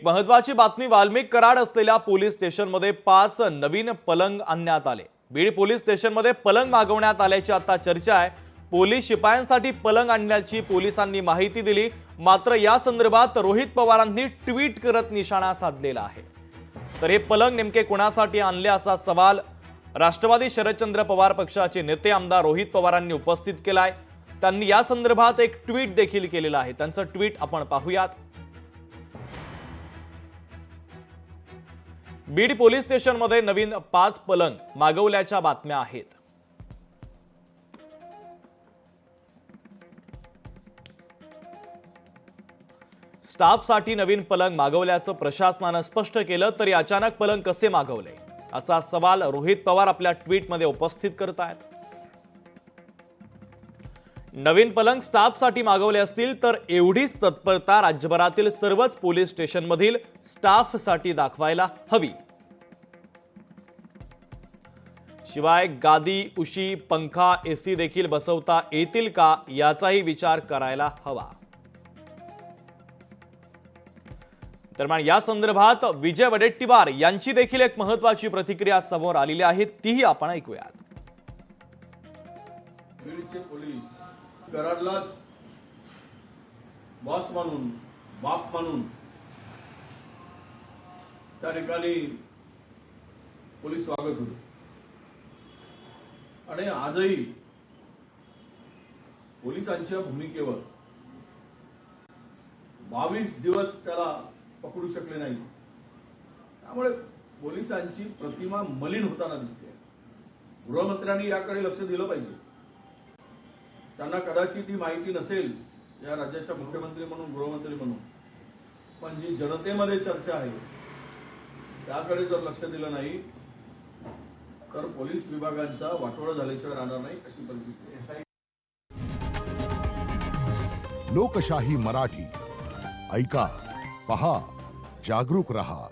एक महत्त्वाची बातमी वाल्मिक कराड असलेल्या पोलीस स्टेशनमध्ये 5 नवीन पलंग आणण्यात आले। बीड पोलीस स्टेशनमध्ये पलंग मागवण्यात आल्याची आता चर्चा आहे। पोलीस शिपायांसाठी पलंग आणण्याची पोलिसांनी माहिती दिली, मात्र या संदर्भात रोहित पवारांनी ट्विट करत निशाणा साधलेला आहे। तर हे पलंग नेमके कोणासाठी आणले असा सवाल राष्ट्रवादी शरदचंद्र पवार पक्षाचे नेते आमदार रोहित पवारांनी उपस्थित केलाय। त्यांनी या संदर्भात एक ट्विट देखील केलेलं आहे। त्यांचं ट्विट आपण पाहूयात। बीड पोलीस स्टेशनमध्ये नवीन 5 पलंग मागवल्याच्या बातम्या आहेत। स्टाफसाठी नवीन पलंग मागवल्याचं प्रशासनानं स्पष्ट केलं, तरी अचानक पलंग कसे मागवले असा सवाल रोहित पवार आपल्या ट्विटमध्ये उपस्थित करतायत। नवीन पलंग स्टाफसाठी मागवले असतील तर एवढीच तत्परता राज्यभरातील सर्वच पोलीस स्टेशनमधील स्टाफसाठी दाखवायला हवी। शिवाय गादी, उशी, पंखा, एसी देखील बसवता येतील का याचाही विचार करायला हवा। दरम्यान या संदर्भात विजय वडेट्टीवार यांची देखील एक महत्त्वाची प्रतिक्रिया समोर आलेली आहे, तीही आपण ऐकूयात। बीडचे पोलीस कराडलाच बॉस मानून, बाप मानून त्या ठिकाणी पोलीस वागत होते आणि आजही पोलिसांच्या भूमिकेवर 22 दिवस त्याला पकडू शकले नाही। त्यामुळे पोलिसांची प्रतिमा मलिन होताना दिसते। गृहमंत्र्यांनी याकडे लक्ष दिलं पाहिजे। त्यांना कदाचित ही माहिती नसेल या राज्याच्या मुख्यमंत्री म्हणून, गृहमंत्री म्हणून, पण जी जनतेमध्ये चर्चा आहे त्याकडे जर लक्ष दिलं नाही तर पोलीस विभागांचा वाटोळा झाल्याशिवाय राहणार नाही अशी परिस्थिती आहे। लोकशाही मराठी ऐका, पहा, जागरूक रहा।